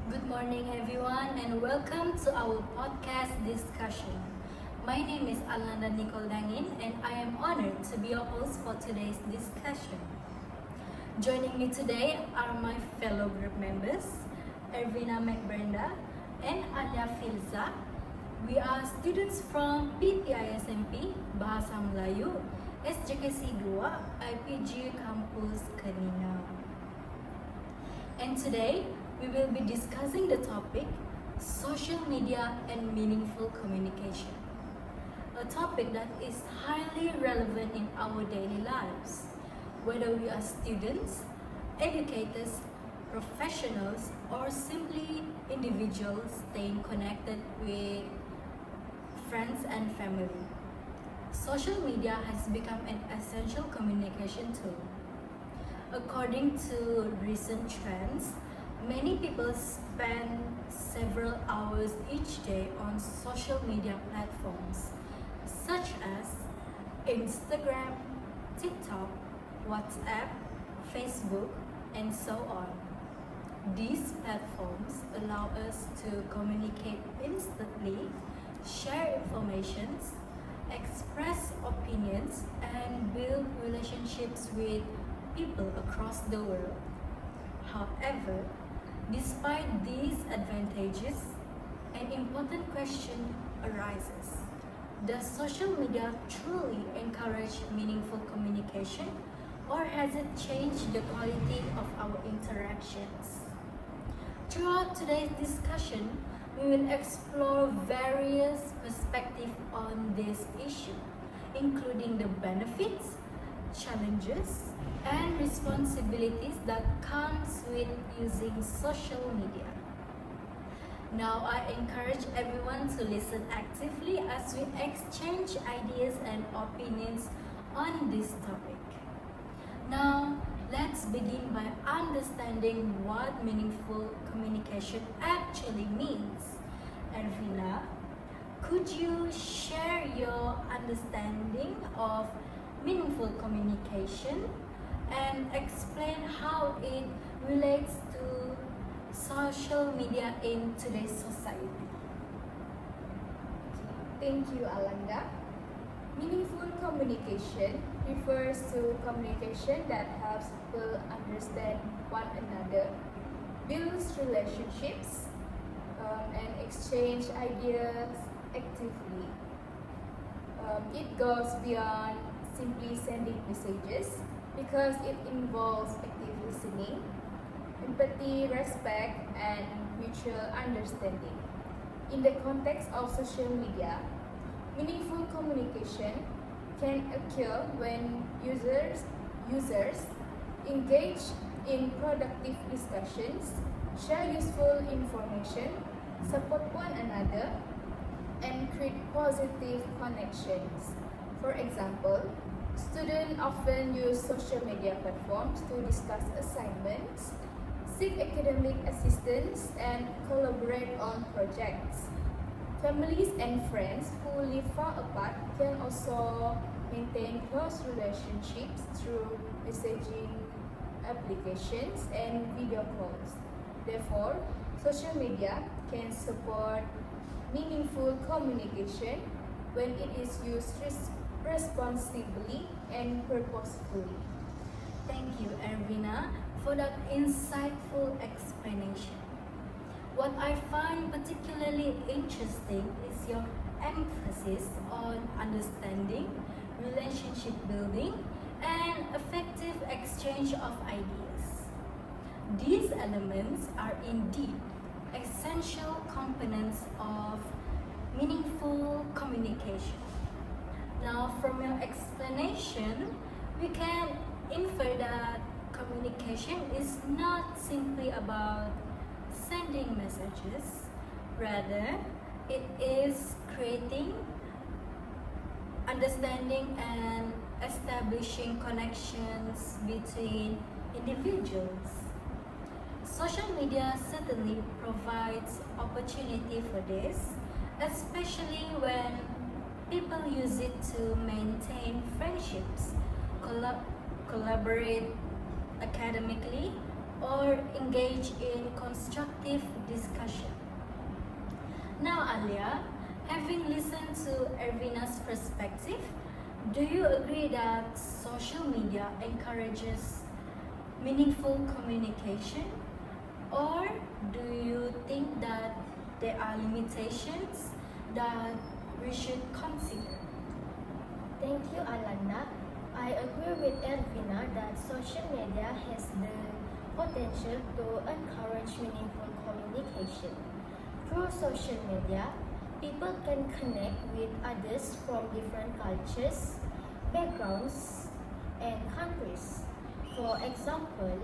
Good morning, everyone, and welcome to our podcast discussion. My name is ALANDA DANGIN, and I am honored to be your host for today's discussion. Joining me today are my fellow group members, ERVINA MCBRENDA and ALYA FILZAH. We are students from PTISMP Bahasa Melayu, SJKC 2, IPG Kampus Kenina. And today, we will be discussing the topic social media and meaningful communication, a topic that is highly relevant in our daily lives, whether we are students, educators, professionals, or simply individuals staying connected with friends and family. Social media has become an essential communication tool. According to recent trends, many people spend several hours each day on social media platforms such as Instagram, TikTok, WhatsApp, Facebook, and so on. These platforms allow us to communicate instantly, share information, express opinions, and build relationships with people across the world. However, despite these advantages, an important question arises. Does social media truly encourage meaningful communication, or has it changed the quality of our interactions? Throughout today's discussion, we will explore various perspectives on this issue, including the benefits, challenges, and responsibilities that comes with using social media. Now I encourage everyone to listen actively as we exchange ideas and opinions on this topic. Now let's begin by understanding what meaningful communication actually means. Ervina, could you share your understanding of meaningful communication and explain how it relates to social media in today's society? Thank you, Alanda. Meaningful communication refers to communication that helps people understand one another, builds relationships, and exchange ideas actively. It goes beyond simply sending messages because it involves active listening, empathy, respect, and mutual understanding. In the context of social media, meaningful communication can occur when users engage in productive discussions, share useful information, support one another, and create positive connections. For example, students often use social media platforms to discuss assignments, seek academic assistance, and collaborate on projects. Families and friends who live far apart can also maintain close relationships through messaging applications and video calls. Therefore, social media can support meaningful communication when it is used responsibly and purposefully. Thank you, Ervina, for that insightful explanation. What I find particularly interesting is your emphasis on understanding, relationship building, and effective exchange of ideas. These elements are indeed essential components of meaningful communication. Now, from your explanation, we can infer that communication is not simply about sending messages, rather, it is creating, understanding, and establishing connections between individuals. Social media certainly provides opportunity for this, especially when people use it to maintain friendships, collaborate academically, or engage in constructive discussion. Now, ALYA, having listened to ERVINA's perspective, do you agree that social media encourages meaningful communication, or do you think that there are limitations that we should consider? Thank you, ALANDA. I agree with ERVINA that social media has the potential to encourage meaningful communication. Through social media, people can connect with others from different cultures, backgrounds, and countries. For example,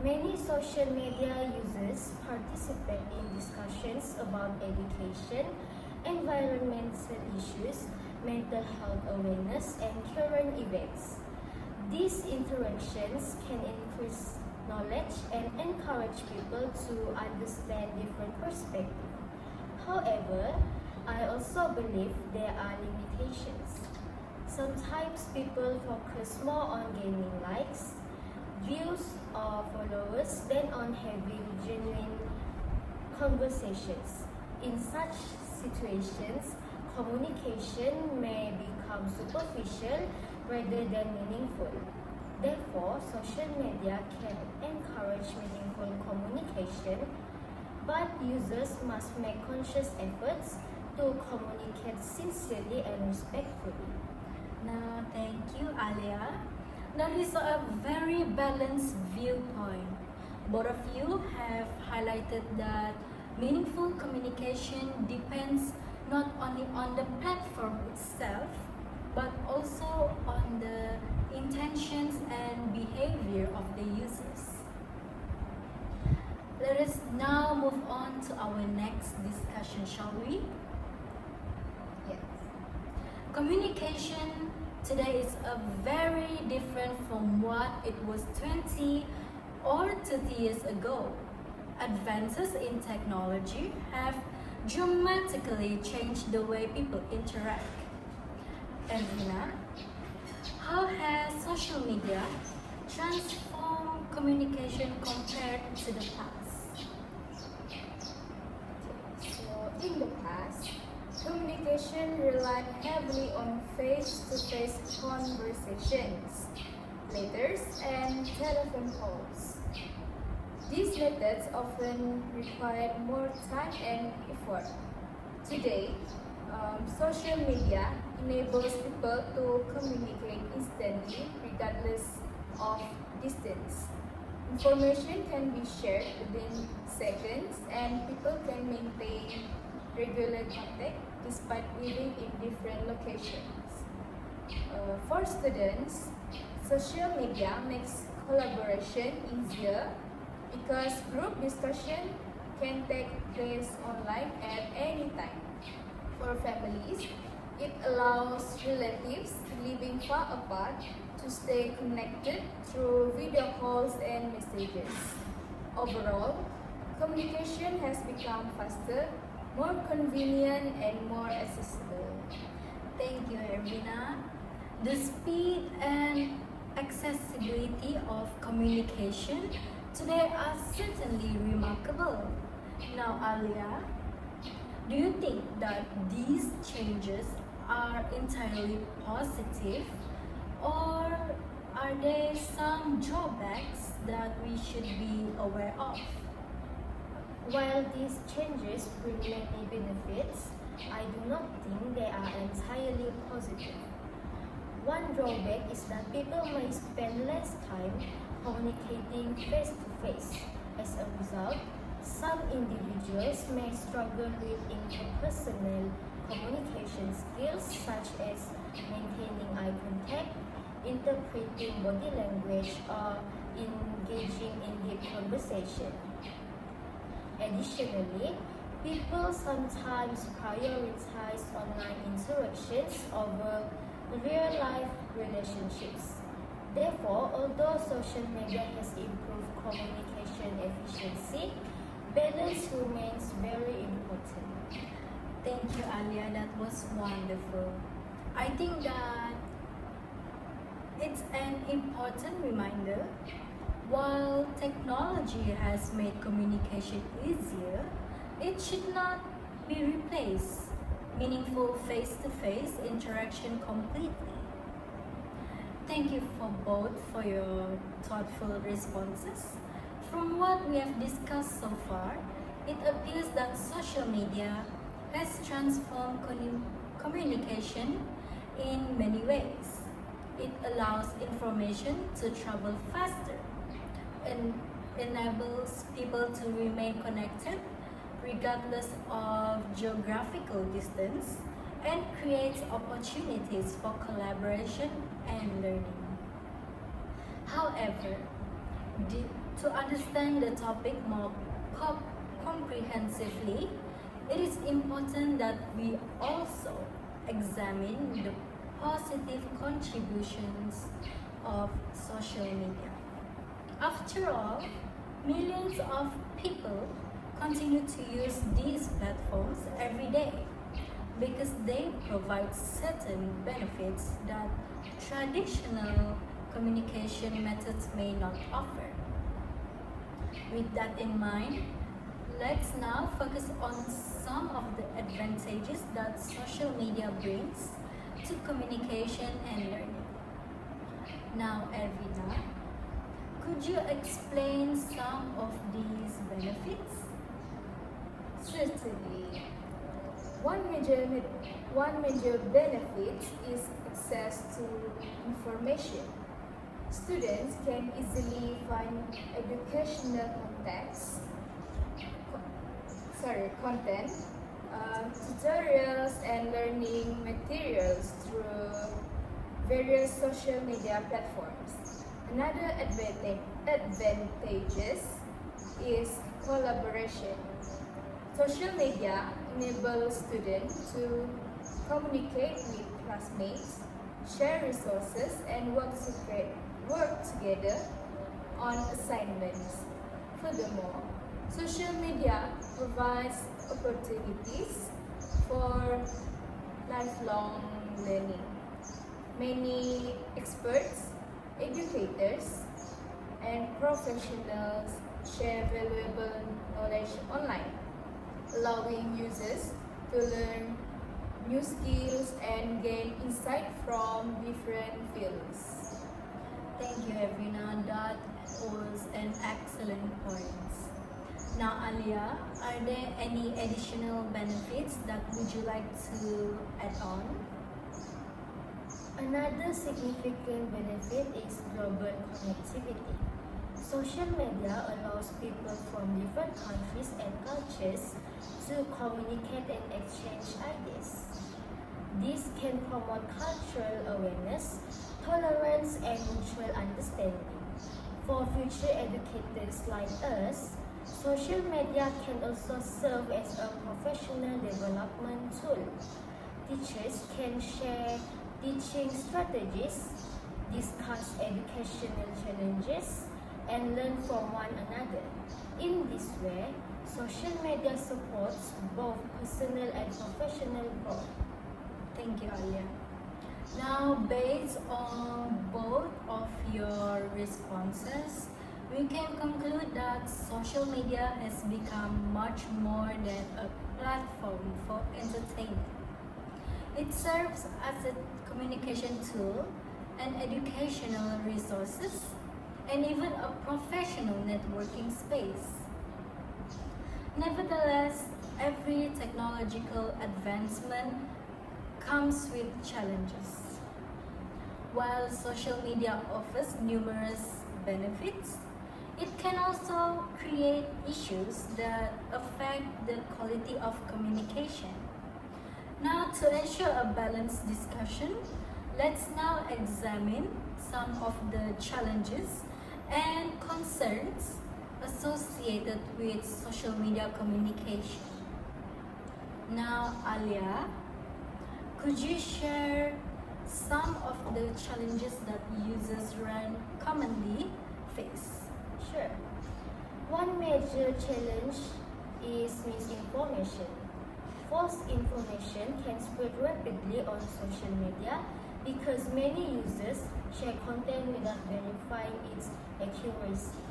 many social media users participate in discussions about education, environmental issues, mental health awareness, and current events. These interactions can increase knowledge and encourage people to understand different perspectives. However, I also believe there are limitations. Sometimes people focus more on gaining likes, views, or followers than on having genuine conversations. In such situations, communication may become superficial rather than meaningful. Therefore, social media can encourage meaningful communication, but users must make conscious efforts to communicate sincerely and respectfully. Now, thank you, ALYA. That is a very balanced viewpoint. Both of you have highlighted that meaningful communication depends not only on the platform itself, but also on the intentions and behavior of the users. Let us now move on to our next discussion, shall we? Yes. Communication today is very different from what it was 20 or 30 years ago. Advances in technology have dramatically changed the way people interact. ERVINA, how has social media transformed communication compared to the past? So, in the past, communication relied heavily on face-to-face conversations, letters, and telephone calls. These methods often required more time and effort. Today, social media enables people to communicate instantly regardless of distance. Information can be shared within seconds, and people can maintain regular contact despite living in different locations. For students, social media makes collaboration easier because group discussion can take place online at any time. For families, it allows relatives living far apart to stay connected through video calls and messages. Overall, communication has become faster, more convenient, and more accessible. Thank you, ERVINA. The speed and accessibility of communication today are certainly remarkable. Now, ALYA, do you think that these changes are entirely positive, or are there some drawbacks that we should be aware of? While these changes bring many benefits, I do not think they are entirely positive. One drawback is that people may spend less time communicating face to face. As a result, some individuals may struggle with interpersonal communication skills such as maintaining eye contact, interpreting body language, or engaging in deep conversation. Additionally, people sometimes prioritize online interactions over real-life relationships. Therefore, although social media has improved communication efficiency, balance remains very important. Thank you, ALYA. That was wonderful. I think that it's an important reminder While technology has made communication easier, it should not be replaced meaningful face-to-face interaction completely. Thank you for both for your thoughtful responses. From what we have discussed so far, it appears that social media has transformed communication in many ways. It allows information to travel faster and enables people to remain connected regardless of geographical distance and creates opportunities for collaboration and learning. However, to understand the topic more comprehensively, it is important that we also examine the positive contributions of social media. After all, millions of people continue to use these platforms every day because they provide certain benefits that traditional communication methods may not offer. With that in mind, let's now focus on some of the advantages that social media brings to communication and learning. Now, Ervina, could you explain some of these benefits? Certainly. One major benefit is access to information. Students can easily find educational content, tutorials and learning materials through various social media platforms. Another advantages is collaboration. Social media enables students to communicate with classmates, share resources, and work together on assignments. Furthermore, social media provides opportunities for lifelong learning. Many experts, educators, and professionals share valuable knowledge online, allowing users to learn new skills and gain insight from different fields. Thank you, Ervina. That was an excellent point. Now, ALYA, are there any additional benefits that would you like to add on? Another significant benefit is global connectivity. Social media allows people from different countries and cultures to communicate and exchange ideas. This can promote cultural awareness, tolerance, and mutual understanding. For future educators like us, social media can also serve as a professional development tool. Teachers can share teaching strategies, discuss educational challenges, and learn from one another. In this way, social media supports both personal and professional growth. Thank you, ALYA. Now, based on both of your responses, we can conclude that social media has become much more than a platform for entertainment. It serves as a communication tool, an educational resources, and even a professional networking space. Nevertheless, every technological advancement comes with challenges. While social media offers numerous benefits, it can also create issues that affect the quality of communication. Now, to ensure a balanced discussion, let's now examine some of the challenges and concerns associated with social media communication. Now, ALYA, could you share some of the challenges that users commonly face? Sure. One major challenge is misinformation. False information can spread rapidly on social media, because many users share content without verifying its accuracy.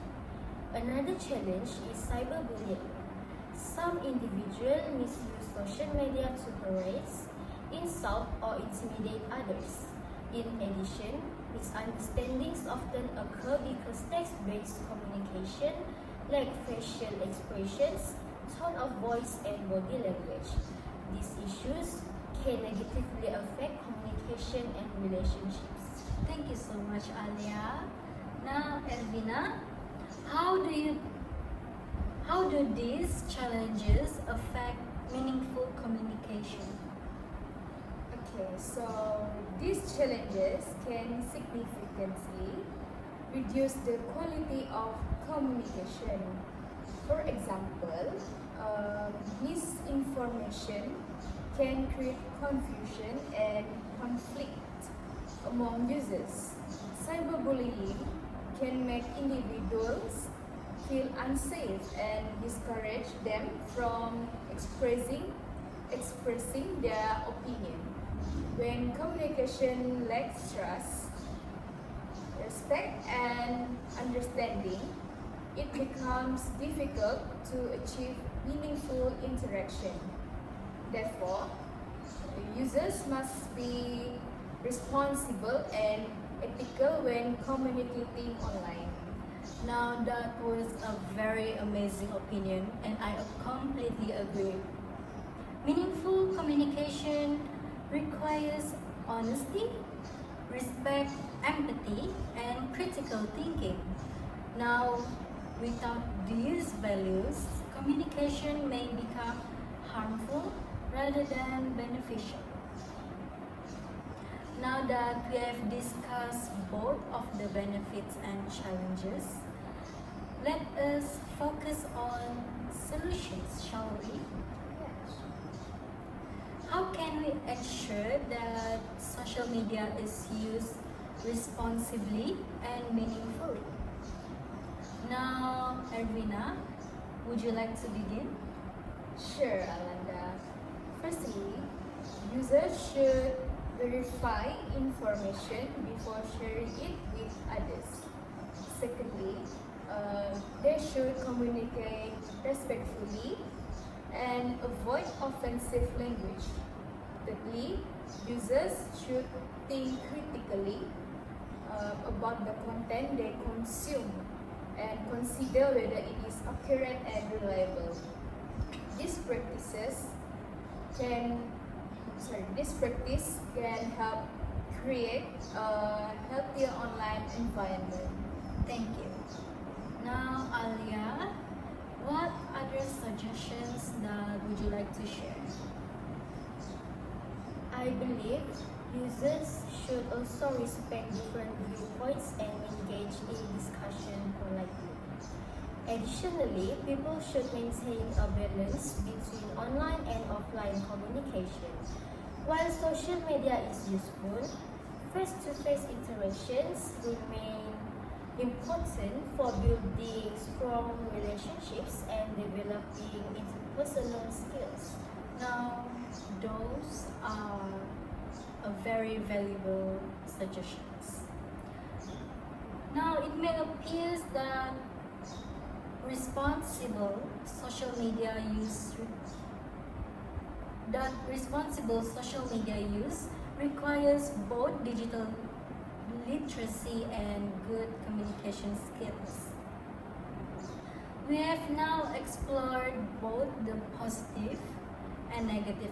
Another challenge is cyberbullying. Some individuals misuse social media to harass, insult, or intimidate others. In addition, misunderstandings often occur because text-based communication, like facial expressions, tone of voice, and body language. These issues can negatively affect communication and relationships. Thank you so much, Alia. Now, Ervina, how do these challenges affect meaningful communication? Okay, so these challenges can significantly reduce the quality of communication. For example, misinformation can create confusion and conflict among users. Cyberbullying can make individuals feel unsafe and discourage them from expressing their opinion. When communication lacks trust, respect, and understanding, it becomes difficult to achieve meaningful interaction. Therefore, users must be responsible and ethical when communicating online. Now, that was a very amazing opinion, and I completely agree. Meaningful communication requires honesty, respect, empathy, and critical thinking. Now, without these values, communication may become harmful rather than beneficial. Now that we have discussed both of the benefits and challenges, let us focus on solutions, shall we? How can we ensure that social media is used responsibly and meaningfully? Now, Ervina, would you like to begin? Sure, Alanda. Firstly, users should verify information before sharing it with others. Secondly, they should communicate respectfully and avoid offensive language. Thirdly, users should think critically about the content they consume and consider whether it is accurate and reliable. These practice can help create a healthier online environment. Thank you. Now, Alia, what other suggestions that would you like to share? I believe users should also respect different viewpoints and engage in discussion politely. Additionally, people should maintain a balance between online and offline communication. While social media is useful, face-to-face interactions remain important for building strong relationships and developing interpersonal skills. Now, those are a very valuable suggestions. Now, it may appear that responsible social media use requires both digital literacy and good communication skills. We have now explored both the positive and negative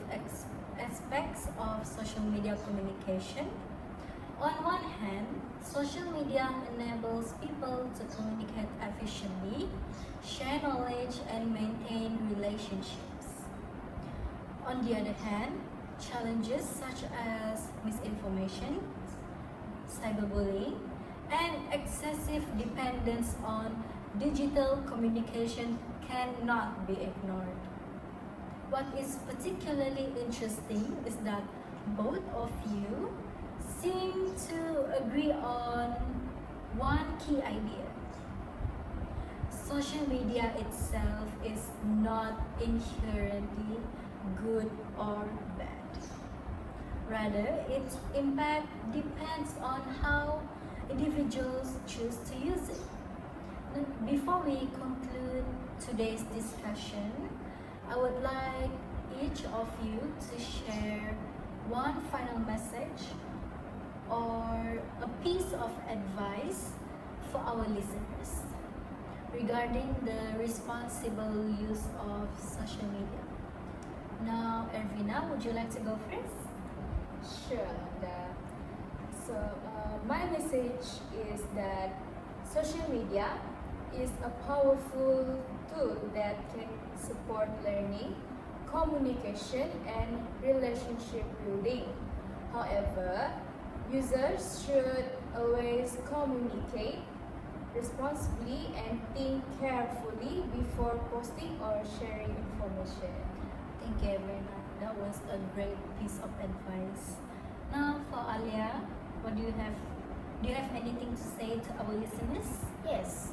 aspects of social media communication. On one hand, social media enables people to communicate efficiently, share knowledge, and maintain relationships. On the other hand, challenges such as misinformation, cyberbullying, and excessive dependence on digital communication cannot be ignored. What is particularly interesting is that both of you seem to agree on one key idea. Social media itself is not inherently good or bad. Rather, its impact depends on how individuals choose to use it. Before we conclude today's discussion, I would like each of you to share one final message or a piece of advice for our listeners regarding the responsible use of social media. Now, Ervina, would you like to go first? Sure, Alanda. So, my message is that social media is a powerful tool that can support learning, communication, and relationship building. However, users should always communicate responsibly and think carefully before posting or sharing information. Thank you, Ervina. That was a great piece of advice. Now, for Alia, what do you have? Do you have anything to say to our listeners? Yes,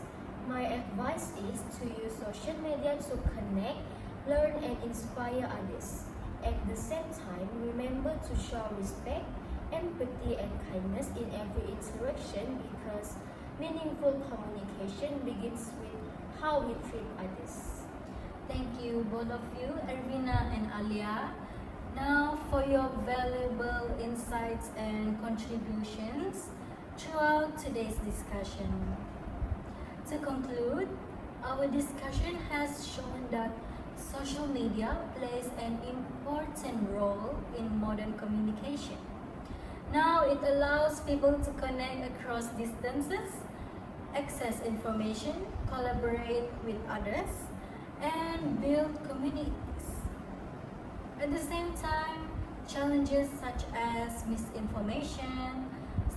my advice is to use social media to connect, learn, and inspire others. At the same time, remember to show respect, empathy, and kindness in every interaction because meaningful communication begins with how we treat others. Thank you, both of you, Ervina and Alia. Now, for your valuable insights and contributions throughout today's discussion. To conclude, our discussion has shown that social media plays an important role in modern communication. Now, it allows people to connect across distances, access information, collaborate with others, and build communities. At the same time, challenges such as misinformation,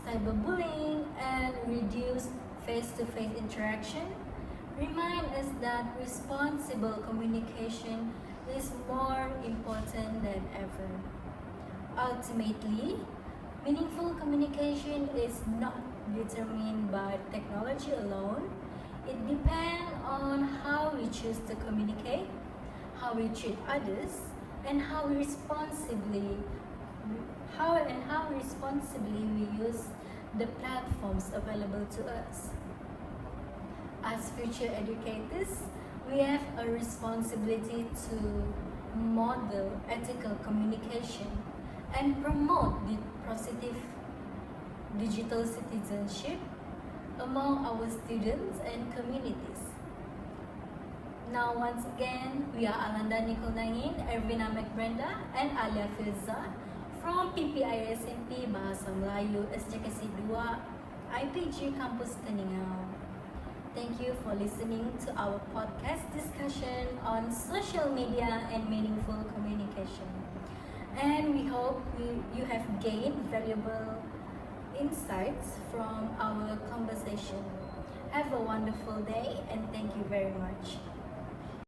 cyberbullying, and reduced face-to-face interaction remind us that responsible communication is more important than ever. Ultimately, meaningful communication is not determined by technology alone. It depends on how we choose to communicate, how we treat others, and how responsibly we use the platforms available to us. As future educators, we have a responsibility to model ethical communication and promote the positive digital citizenship among our students and communities. Now, once again, we are ALANDA NICOLE DANGIN, ERVINA MCBRENDA, and ALYA FILZAH from PPISMP Bahasa Melayu SJKC 2 IPG Kampus Teningau. Thank you for listening to our podcast discussion on social media and meaningful communication. And we hope you have gained valuable insights from our conversation. Have a wonderful day and thank you very much.